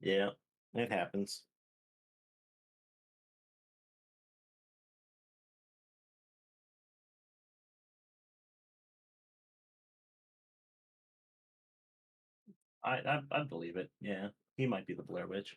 Yeah, it happens. I believe it. Yeah, he might be the Blair Witch.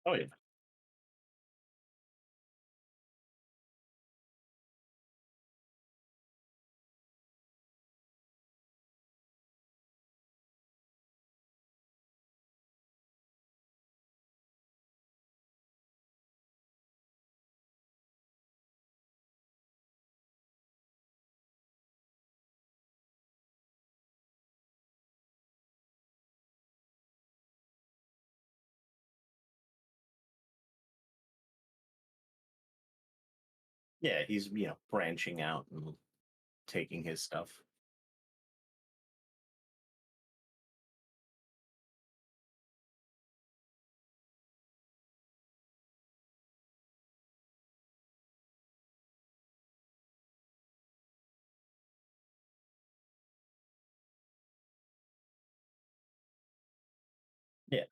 Oh yeah. Yeah, he's branching out and taking his stuff. Yeah.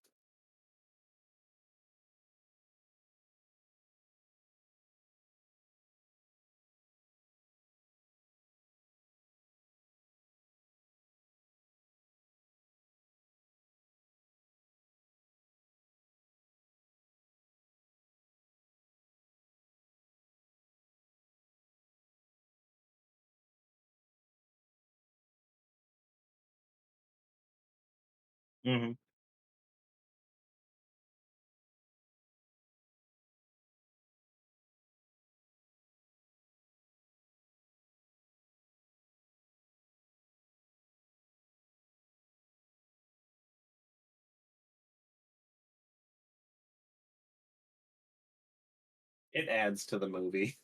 Hmm. It adds to the movie.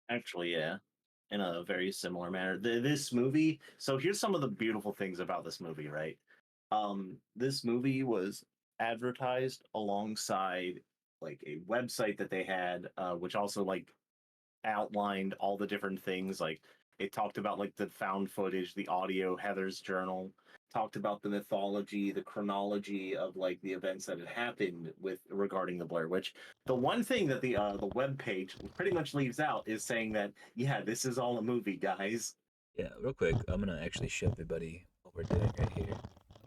Actually, yeah, in a very similar manner. This movie. So here's some of the beautiful things about this movie, right? This movie was advertised alongside like a website that they had, which also like outlined all the different things. Like it talked about like the found footage, the audio, Heather's journal, talked about the mythology, the chronology of like the events that had happened with regarding the Blair Witch. The one thing that the web page pretty much leaves out is saying that yeah, this is all a movie, guys. Yeah, real quick, I'm gonna actually show everybody what we're doing right here.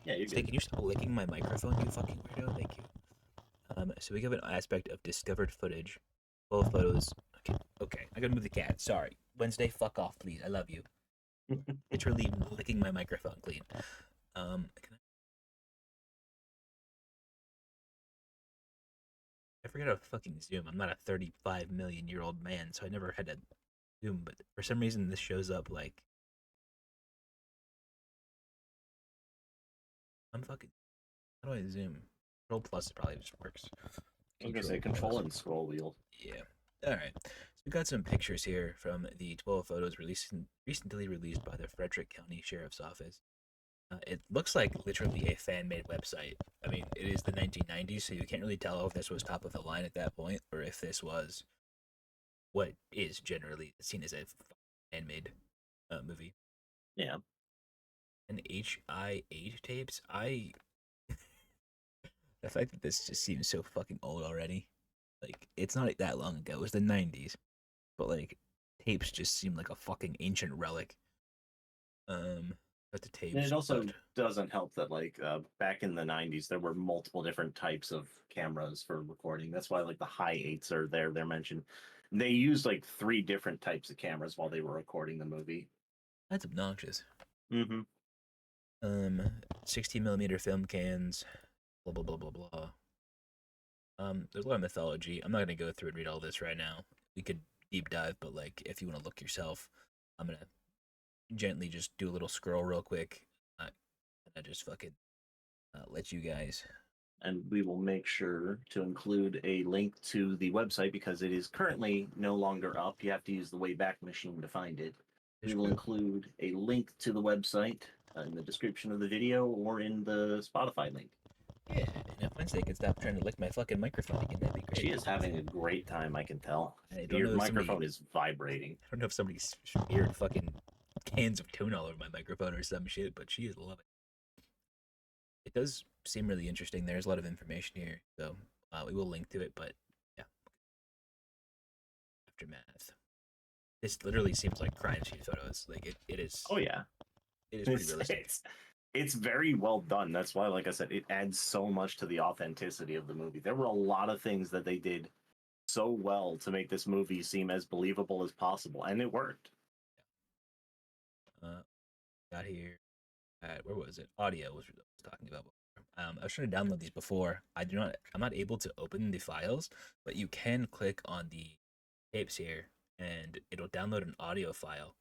Yeah, you're Stay, good. can you stop licking my microphone, you fucking weirdo? Thank you. So we have an aspect of discovered footage. Full photos. Okay, okay. I gotta move the cat. Sorry. Wednesday, fuck off, please. I love you. Literally licking my microphone clean. Can I forget how to fucking zoom. I'm not a 35 million year old man, so I never had to zoom. But for some reason, this shows up like I'm fucking. How do I zoom? Control plus probably just works. I was gonna say Control control plus. and scroll wheel. Yeah. All right. So we got some pictures here from the 12 photos recently released by the Frederick County Sheriff's Office. It looks like literally a fan made website. I mean, it is the 1990s, so you can't really tell if this was top of the line at that point or if this was what is generally seen as a fan made movie. Yeah. And HI8 tapes, the fact that this just seems so fucking old already. Like, it's not that long ago. It was the 90s. But, like, tapes just seem like a fucking ancient relic. But the And it tapes, but also doesn't help that like back in the 90s there were multiple different types of cameras for recording. That's why like the high eights are there. They're mentioned. They used like three different types of cameras while they were recording the movie. that's obnoxious. Hmm. Um, 16 millimeter film cans. Blah blah blah blah blah. There's a lot of mythology. I'm not gonna go through and read all this right now. We could deep dive, but like if you want to look yourself, I'm gonna gently just do a little scroll real quick. And I just fucking let you guys. And we will make sure to include a link to the website because it is currently no longer up. You have to use the Wayback Machine to find it. We will include a link to the website in the description of the video or in the Spotify link. Yeah, and if Wednesday can stop trying to lick my fucking microphone again, that'd be great. She is having a great time, I can tell. I don't Your know if microphone is vibrating. I don't know if somebody smeared fucking cans of tuna all over my microphone or some shit, but she is loving it. It does seem really interesting. There's a lot of information here, so we will link to it. But yeah, aftermath. This literally seems like crime scene photos. Like it is. Oh yeah, it is pretty realistic. It's very well done. That's why, like I said, it adds so much to the authenticity of the movie. There were a lot of things that they did so well to make this movie seem as believable as possible, and it worked. Got here. Where was it? Audio was what I was talking about. I was trying to download these before. I'm not able to open the files, but you can click on the tapes here, and it'll download an audio file.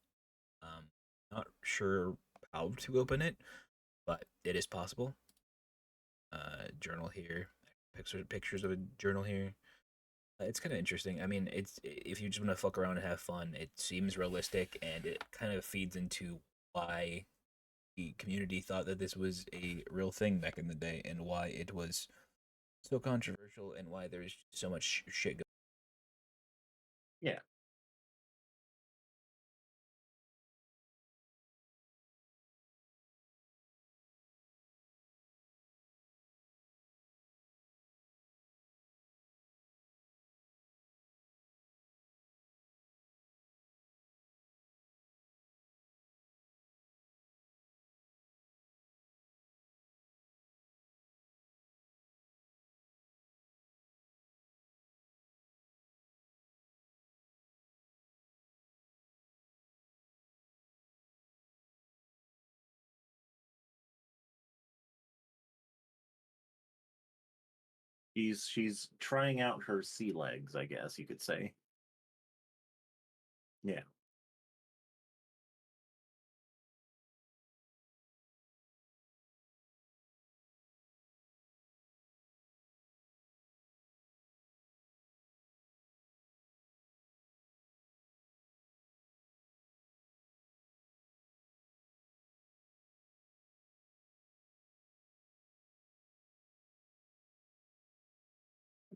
Not sure how to open it, but it is possible. Journal here, pictures of a journal here. It's kind of interesting. I mean, it's if you just want to fuck around and have fun, it seems realistic, and it kind of feeds into why the community thought that this was a real thing back in the day, and why it was so controversial, and why there's so much shit going. Yeah. She's trying out her sea legs, I guess you could say. Yeah.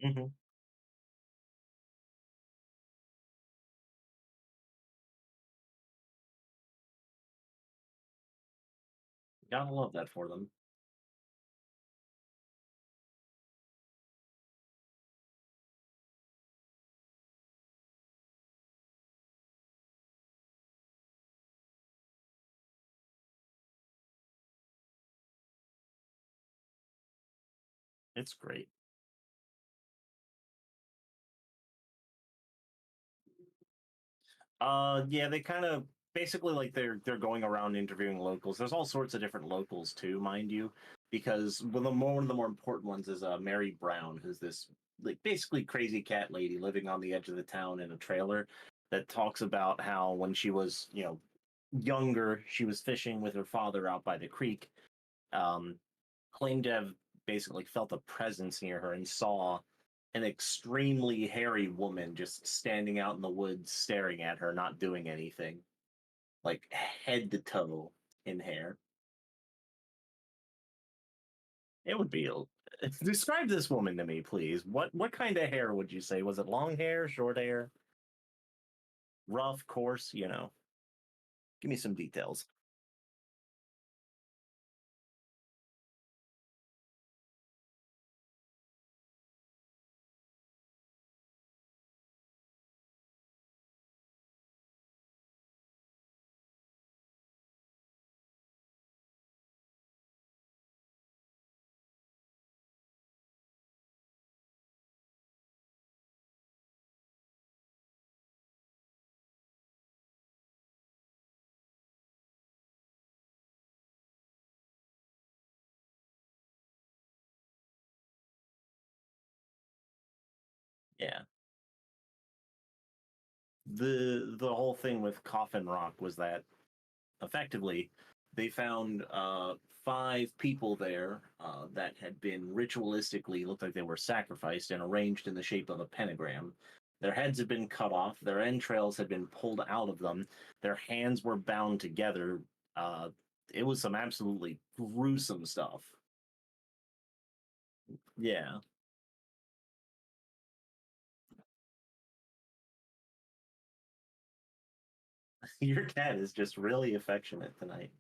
Hmm. Gotta love that for them. It's great. Yeah, they kind of basically like they're going around interviewing locals. There's all sorts of different locals too, mind you, because one of the more important ones is Mary Brown, who's this like basically crazy cat lady living on the edge of the town in a trailer that talks about how when she was, younger, she was fishing with her father out by the creek. Um, Claimed to have basically felt a presence near her and saw an extremely hairy woman just standing out in the woods staring at her, not doing anything, like head to toe in hair. It would be. Describe this woman to me, please. What kind of hair would you say? Was it long hair, short hair, rough, coarse? Give me some details. Yeah. The whole thing with Coffin Rock was that effectively they found five people there that had been ritualistically looked like they were sacrificed and arranged in the shape of a pentagram. Their heads had been cut off, their entrails had been pulled out of them, their hands were bound together. uh, it was some absolutely gruesome stuff. Yeah. Your cat is just really affectionate tonight.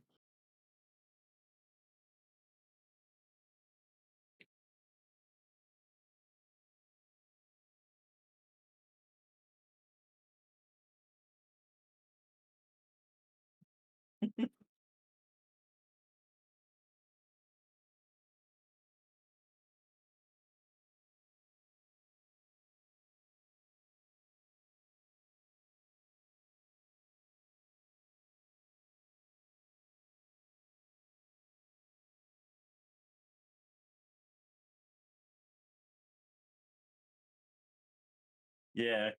Yeah.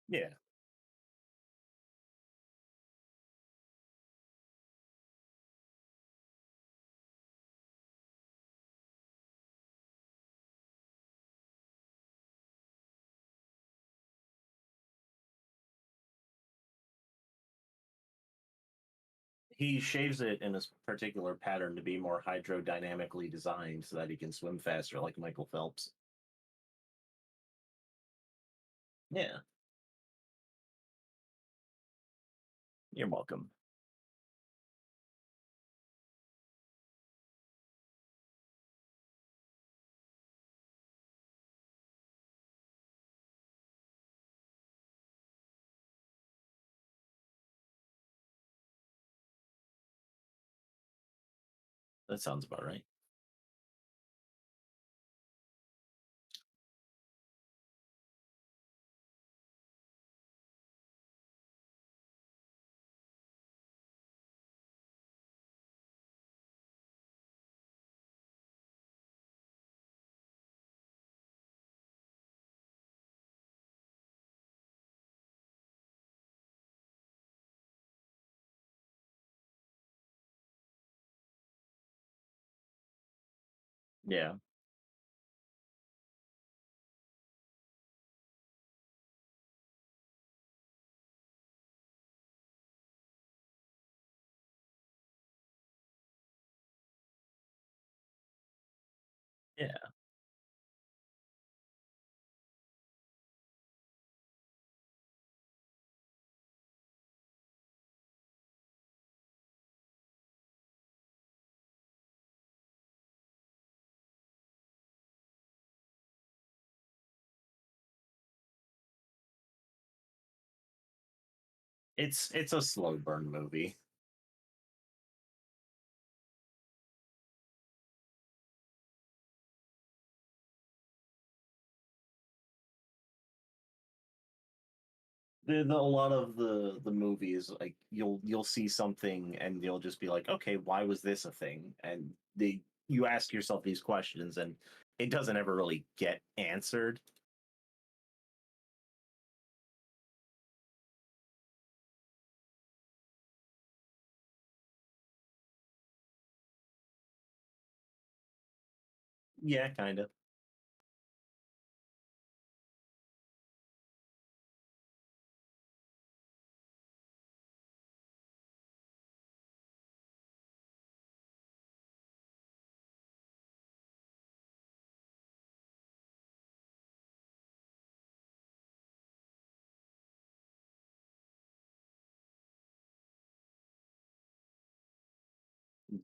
Yeah. He shaves it in a particular pattern to be more hydrodynamically designed so that he can swim faster, like Michael Phelps. Yeah, you're welcome. That sounds about right. Yeah, yeah, it's a slow burn movie. A lot of the movies, like you'll see something and you'll just be like, okay, why was this a thing? And you ask yourself these questions and it doesn't ever really get answered. Yeah, kind of.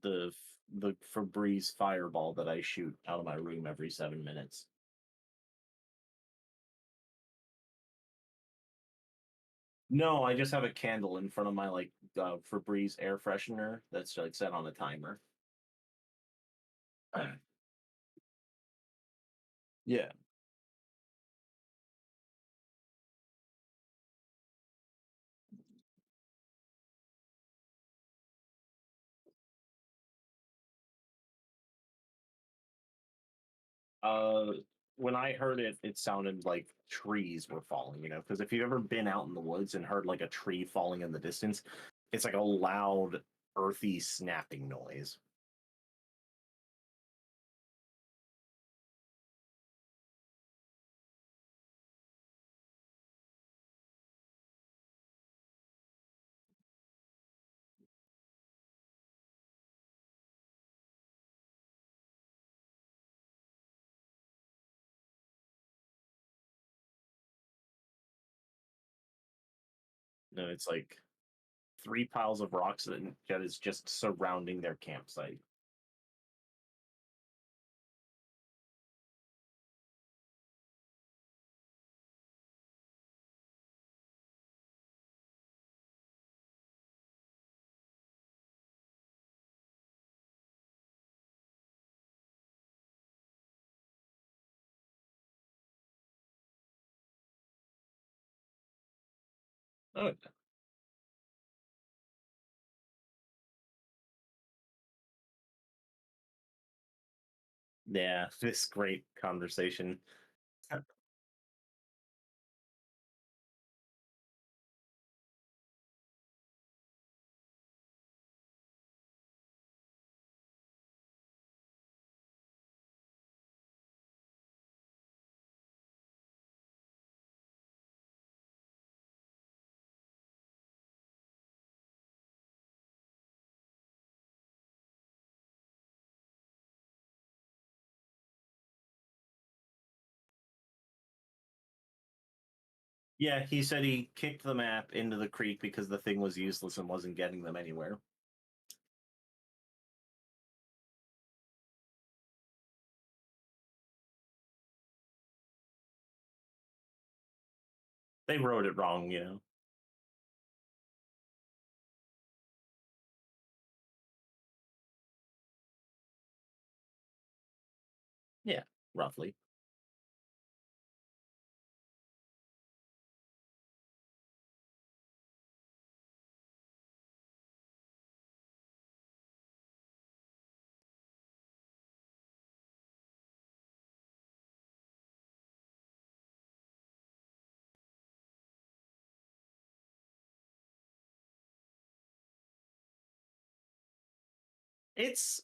The Febreze fireball that I shoot out of my room every 7 minutes. No, I just have a candle in front of my like Febreze air freshener that's like set on a timer. Yeah. Uh, when I heard it, it sounded like trees were falling, because if you've ever been out in the woods and heard like a tree falling in the distance, it's like a loud, earthy snapping noise. No, it's like three piles of rocks that is just surrounding their campsite. Oh, yeah, this great conversation. Yeah, he said he kicked the map into the creek because the thing was useless and wasn't getting them anywhere. They wrote it wrong. Yeah, roughly. It's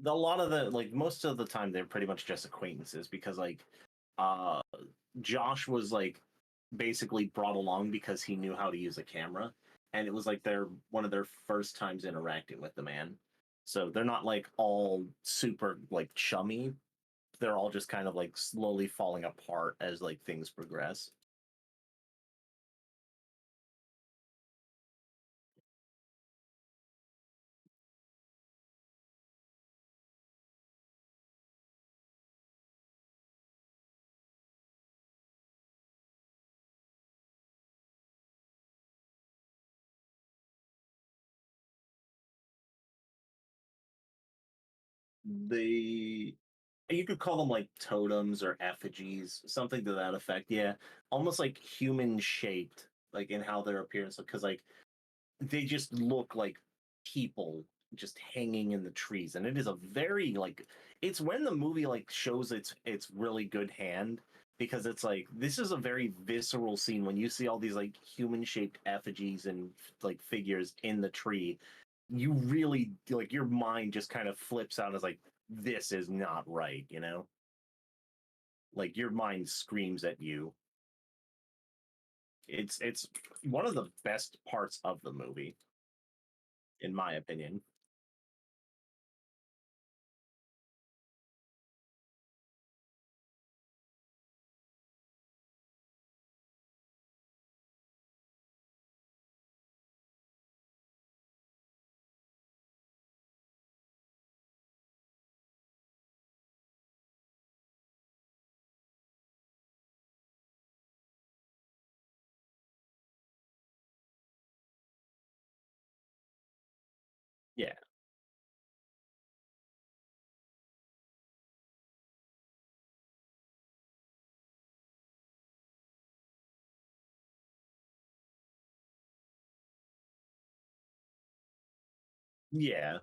a lot of the like most of the time they're pretty much just acquaintances because uh Josh was like basically brought along because he knew how to use a camera, and it was like their one of their first times interacting with the man. So they're not like all super like chummy. They're all just kind of like slowly falling apart as like things progress. They You could call them like totems or effigies, something to that effect. Yeah, almost like human shaped, like in how their appearance, because like they just look like people just hanging in the trees, and it is a very like it's when the movie like shows its really good hand because it's like this is a very visceral scene when you see all these like human shaped effigies and like figures in the tree. You really like your mind just kind of flips out as like this is not right. Like your mind screams at you. It's one of the best parts of the movie, in my opinion. Yeah. Yeah.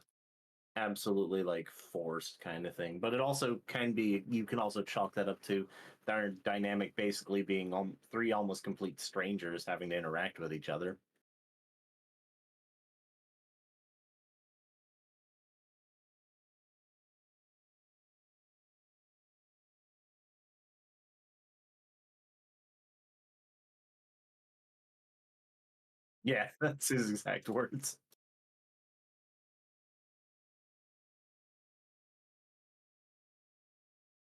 Absolutely like forced kind of thing. But it also can be, you can also chalk that up to their dynamic basically being three almost complete strangers having to interact with each other. Yeah, that's his exact words.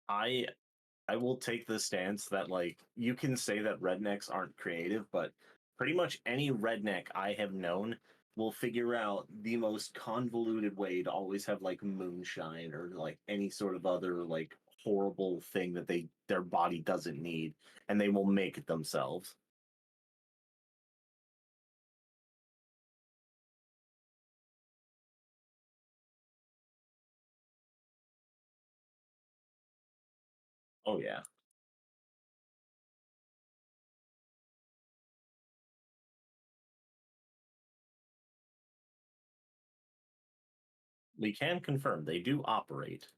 I I will take the stance that like you can say that rednecks aren't creative, but pretty much any redneck I have known will figure out the most convoluted way to always have like moonshine or like any sort of other like horrible thing that their body doesn't need, and they will make it themselves. Oh yeah. We can confirm they do operate.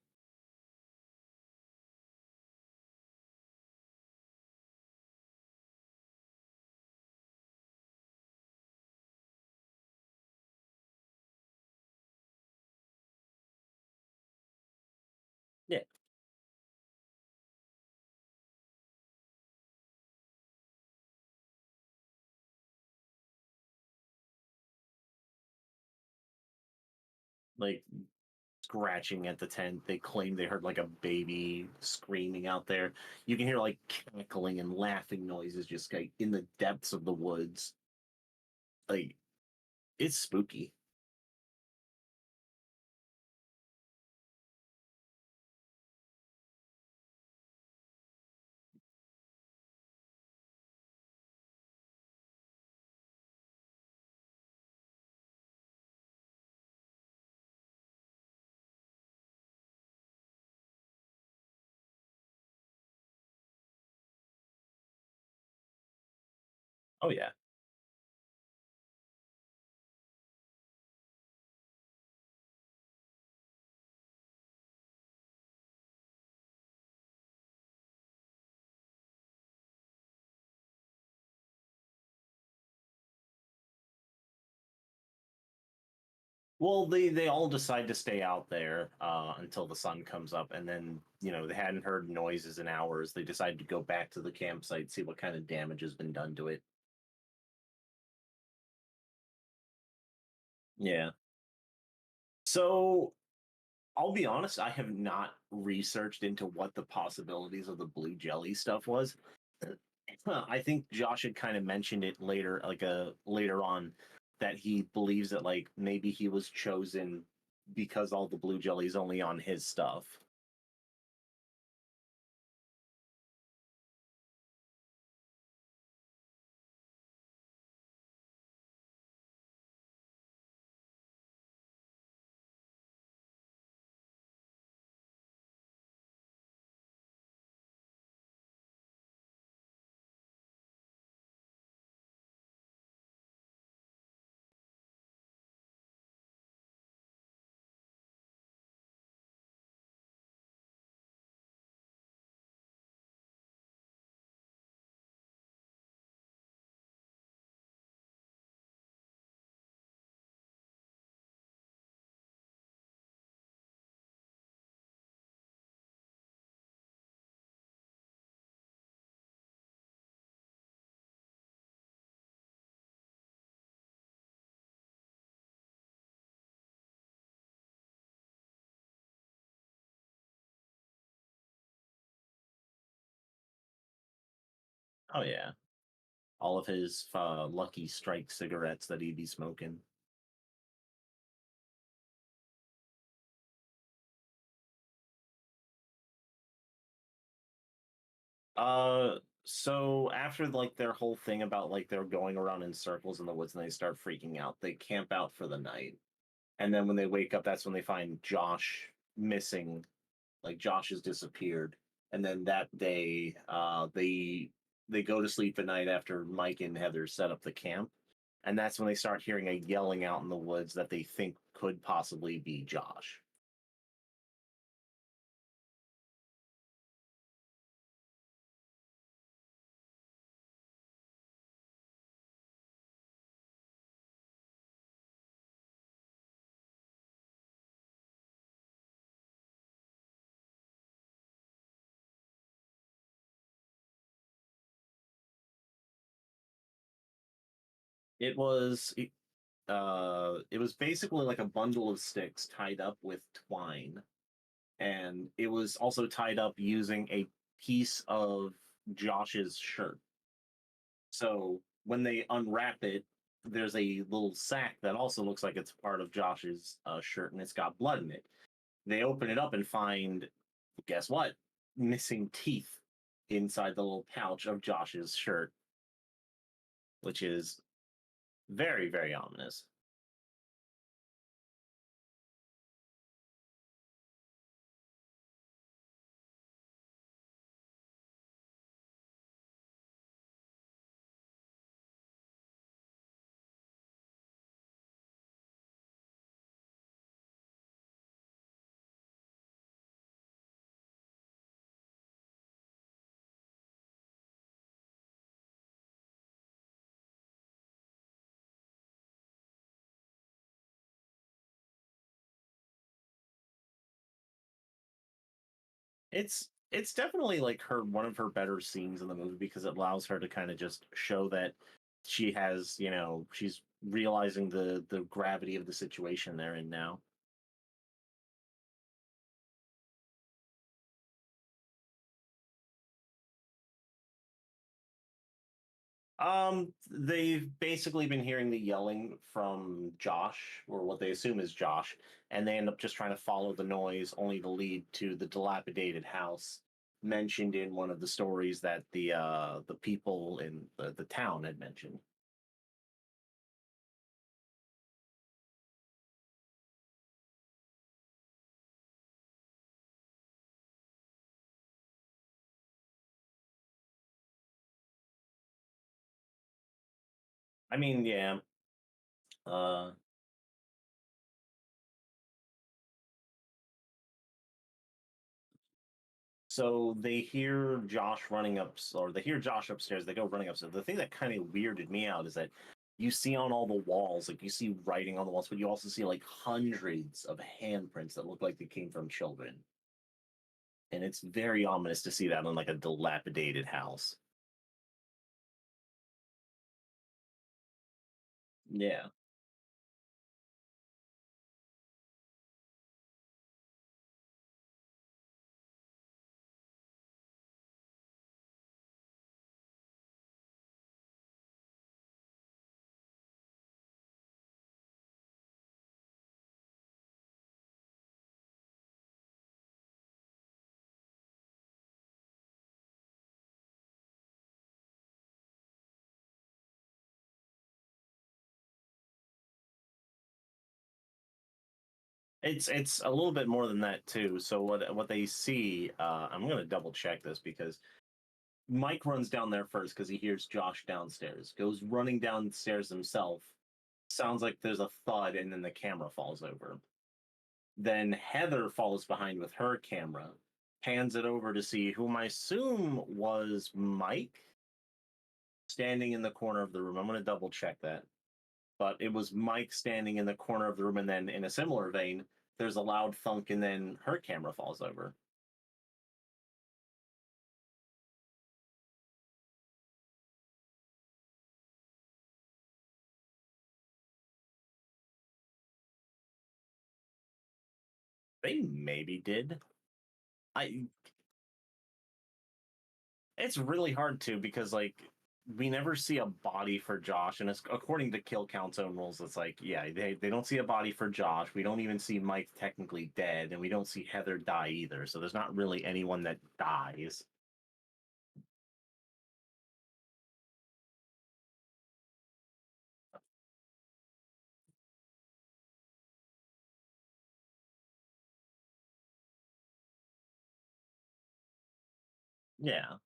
Yeah, like scratching at the tent. They claim they heard like a baby screaming out there. You can hear like cackling and laughing noises just like in the depths of the woods. Like it's spooky. Oh yeah. Well, they all decide to stay out there until the sun comes up, and then they hadn't heard noises in hours. They decide to go back to the campsite, see what kind of damage has been done to it. Yeah. So I'll be honest, I have not researched into what the possibilities of the blue jelly stuff was. I think Josh had kind of mentioned it later, like later on, that he believes that like maybe he was chosen because all the blue jelly's only on his stuff. Oh yeah, all of his Lucky Strike cigarettes that he'd be smoking. So after like their whole thing about like they're going around in circles in the woods and they start freaking out, they camp out for the night. And then when they wake up, that's when they find Josh missing. Like Josh has disappeared. And then that day, they go to sleep at night after Mike and Heather set up the camp, and that's when they start hearing a yelling out in the woods that they think could possibly be Josh. It was it was basically like a bundle of sticks tied up with twine, and it was also tied up using a piece of Josh's shirt. So when they unwrap it, there's a little sack that also looks like it's part of Josh's shirt, and it's got blood in it. They open it up and find, guess what? Missing teeth inside the little pouch of Josh's shirt, which is very, very ominous. It's definitely like her one of her better scenes in the movie because it allows her to kind of just show that she has, she's realizing the gravity of the situation they're in now. They've basically been hearing the yelling from Josh, or what they assume is Josh, and they end up just trying to follow the noise, only to lead to the dilapidated house mentioned in one of the stories that the people in the town had mentioned. I mean, yeah. Uh, so they hear Josh running up, or they hear Josh upstairs. They go running upstairs. The thing that kind of weirded me out is that you see on all the walls, like you see writing on the walls, but you also see like hundreds of handprints that look like they came from children. And it's very ominous to see that on like a dilapidated house. Yeah. It's a little bit more than that too. So what they see, I'm gonna double check this because Mike runs down there first because he hears Josh downstairs, goes running downstairs himself. Sounds like there's a thud, and then the camera falls over. Then Heather follows behind with her camera, pans it over to see whom I assume was Mike standing in the corner of the room. I'm gonna double check that. But it was Mike standing in the corner of the room, and then in a similar vein, there's a loud thunk, and then her camera falls over. They maybe did. I. It's really hard to because like we never see a body for Josh, and it's according to kill count's own rules. It's like yeah, they don't see a body for Josh. We don't even see Mike technically dead, and we don't see Heather die either. So there's not really anyone that dies. Yeah.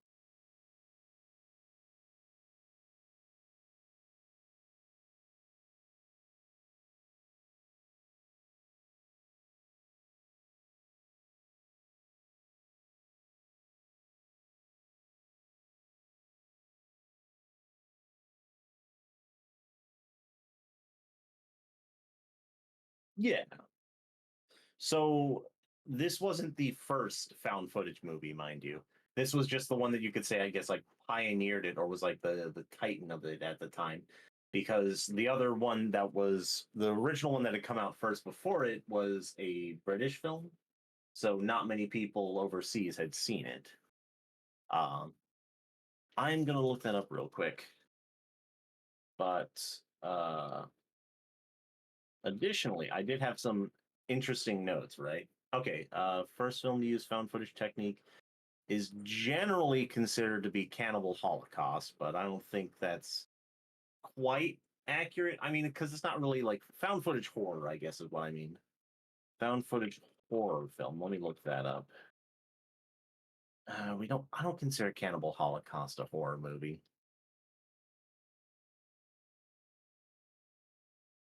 Yeah. So this wasn't the first found footage movie, mind you. This was just the one that you could say, I guess, like pioneered it or was like the titan of it at the time. Because the other one that was the original one that had come out first before it was a British film. So not many people overseas had seen it. Um, I'm gonna look that up real quick. But uh additionally, I did have some interesting notes, right? Okay, first film to use found footage technique is generally considered to be Cannibal Holocaust, but I don't think that's quite accurate. I mean, because it's not really like found footage horror, I guess is what I mean. Found footage horror film. Let me look that up. We don't. I don't consider Cannibal Holocaust a horror movie.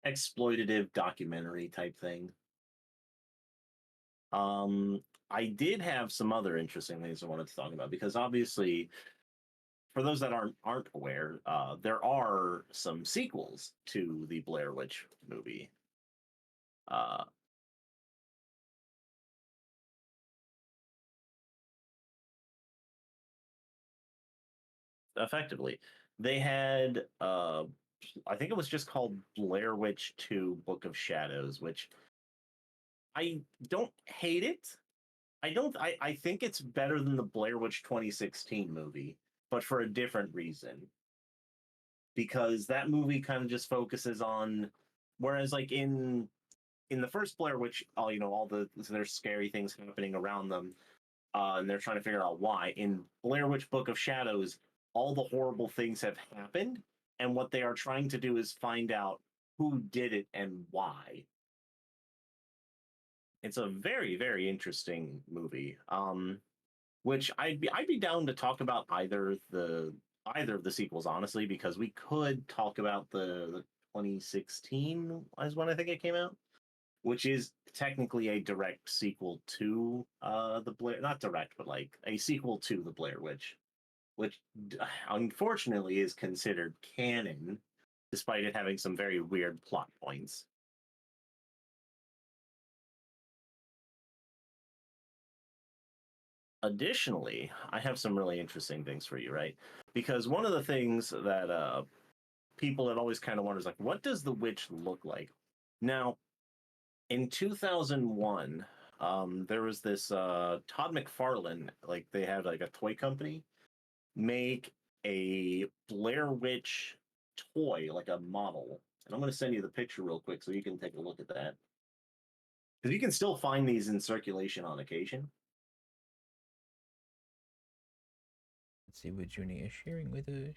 Exploitative documentary type thing. Um, I did have some other interesting things I wanted to talk about because obviously, for those that aren't aware, there are some sequels to the Blair Witch movie. Uh, Effectively, they had I think it was just called Blair Witch 2 Book of Shadows, which I don't hate it. I think it's better than the Blair Witch 2016 movie, but for a different reason. Because that movie kind of just focuses on whereas like in the first Blair Witch, all the there's scary things happening around them, and they're trying to figure out why. In Blair Witch Book of Shadows, all the horrible things have happened, and what they are trying to do is find out who did it and why. It's a very, very interesting movie. Which I'd be down to talk about either of the sequels, honestly, because we could talk about the 2016 is when I think it came out, which is technically a direct sequel to the Blair, not direct, but like a sequel to the Blair Witch, which unfortunately is considered canon, despite it having some very weird plot points. Additionally, I have some really interesting things for you, right? Because one of the things that people had always kind of wondered is like, what does the witch look like? Now, in 2001, there was this Todd McFarlane, like they had like a toy company make a Blair Witch toy, like a model. And I'm going to send you the picture real quick so you can take a look at that. Because you can still find these in circulation on occasion. Let's see what Junie is sharing with us.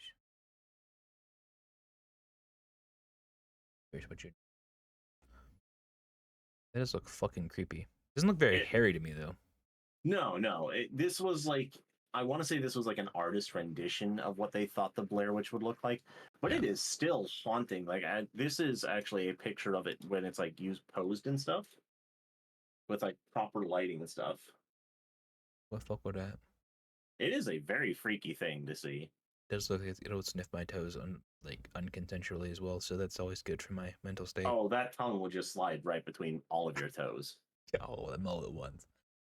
Here's what you. That does look fucking creepy. Doesn't look very It, hairy to me though. no, no. This was like, I want to say this was like an artist rendition of what they thought the Blair Witch would look like, but Yeah. it is still haunting. Like, this is actually a picture of it when it's like used posed and stuff with like proper lighting and stuff. What fuck with that? It is a very freaky thing to see. It does look like it'll sniff my toes like unconsensually as well, so that's always good for my mental state. Oh, that tongue will just slide right between all of your toes. Oh, them all at once.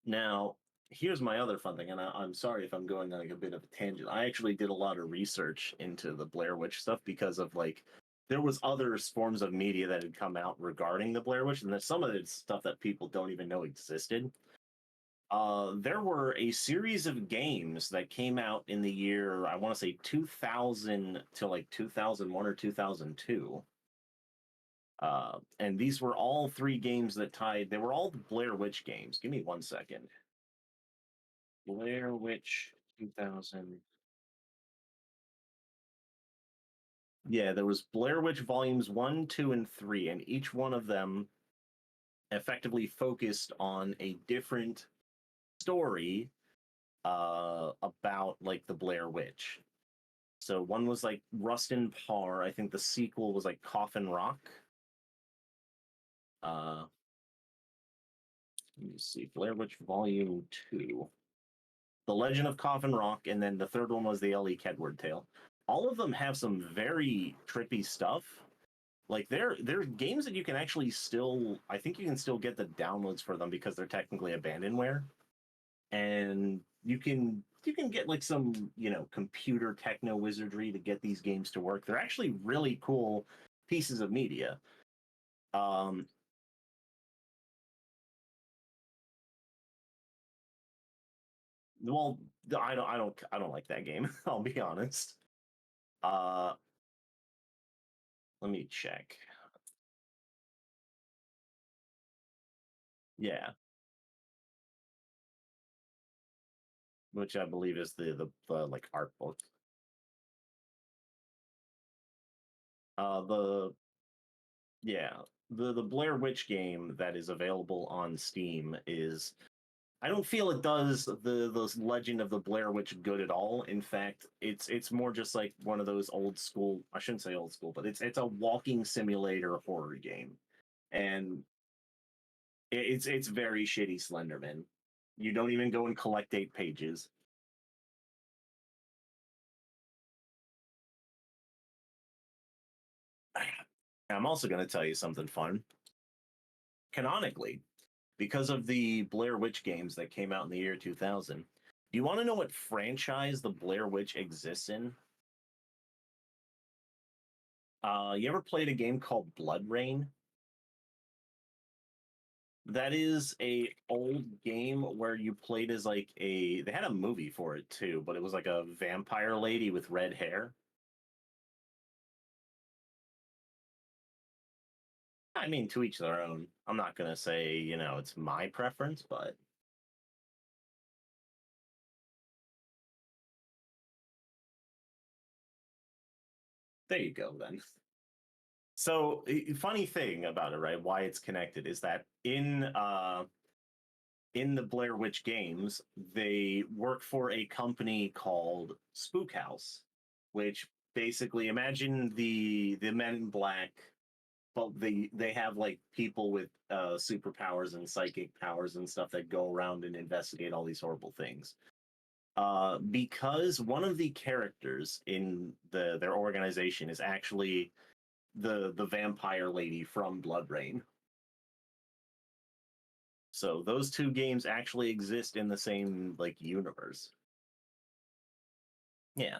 Now, here's my other fun thing, and I'm sorry if I'm going on like a bit of a tangent. I actually did a lot of research into the Blair Witch stuff because of like there was other forms of media that had come out regarding the Blair Witch, and there's some of the stuff that people don't even know existed. There were a series of games that came out in the year I want to say 2000 to like 2001 or 2002. And these were all three games that tied. They were all the Blair Witch games. Give me one second. Blair Witch 2000. Yeah, there was Blair Witch Volumes 1, 2, and 3, and each one of them effectively focused on a different story about about like the Blair Witch. So one was like Rust and Par. I think the sequel was like Coffin Rock. Uh, Let me see, Blair Witch Volume 2. The Legend of Coffin Rock, and then the third one was the Ellie Kedward Tale. All of them have some very trippy stuff. Like they're games that you can actually still, I think you can still get the downloads for them because they're technically abandonware, and you can get like some computer techno wizardry to get these games to work. They're actually really cool pieces of media. Um, well, I don't like that game. I'll be honest. Uh, Let me check. Yeah, which I believe is the like art book. The Yeah, the Blair Witch game that is available on Steam is, I don't feel it does the Legend of the Blair Witch good at all. In fact, it's more just like one of those old school. I shouldn't say old school, but it's a walking simulator horror game, and it's very shitty Slenderman. You don't even go and collect 8 pages. I'm also going to tell you something fun. Canonically, because of the Blair Witch games that came out in the year 2000, do you want to know what franchise the Blair Witch exists in? You ever played a game called Blood Rain? That is a old game where you played as like a. They had a movie for it too, but it was like a vampire lady with red hair. I mean, to each their own. I'm not gonna say it's my preference, but there you go then. So, funny thing about it, right? Why it's connected is that in the Blair Witch games, they work for a company called Spook House, which basically, imagine the Men in Black, but they have like people with superpowers and psychic powers and stuff that go around and investigate all these horrible things. Because one of the characters in their organization is actually the vampire lady from Blood Rain. So those two games actually exist in the same like universe. Yeah.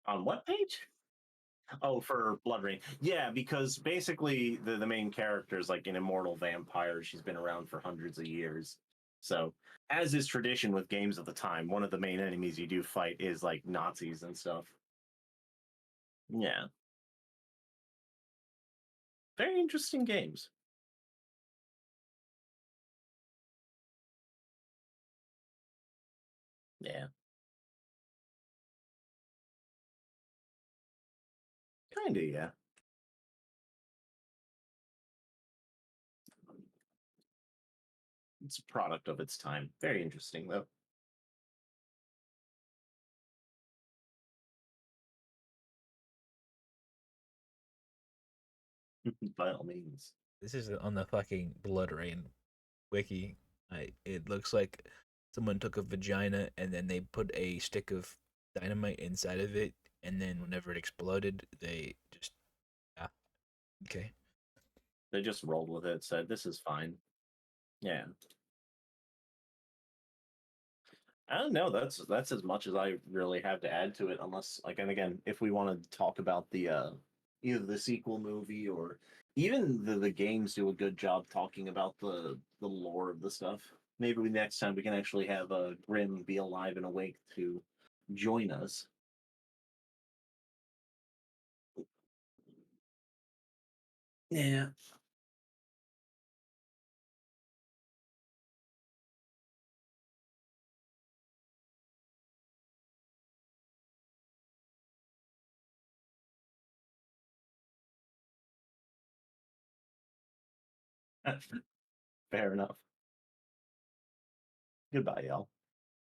On what page? Oh, for Blood Rain. Yeah, because basically the main character is like an immortal vampire. She's been around for hundreds of years. So, as is tradition with games of the time, one of the main enemies you do fight is like Nazis and stuff. Yeah. Very interesting games. Yeah. Kinda, yeah. It's a product of its time. Very interesting though. By all means. This is on the fucking Blood Rain wiki. It looks like someone took a vagina and then they put a stick of dynamite inside of it, and then whenever it exploded, they just yeah okay. They just rolled with it, said this is fine. Yeah. I don't know. That's as much as I really have to add to it, unless like, and again, if we want to talk about the either the sequel movie or even the games do a good job talking about the lore of the stuff. Maybe next time we can actually have Grim be alive and awake to join us. Yeah. Fair enough. Goodbye, y'all.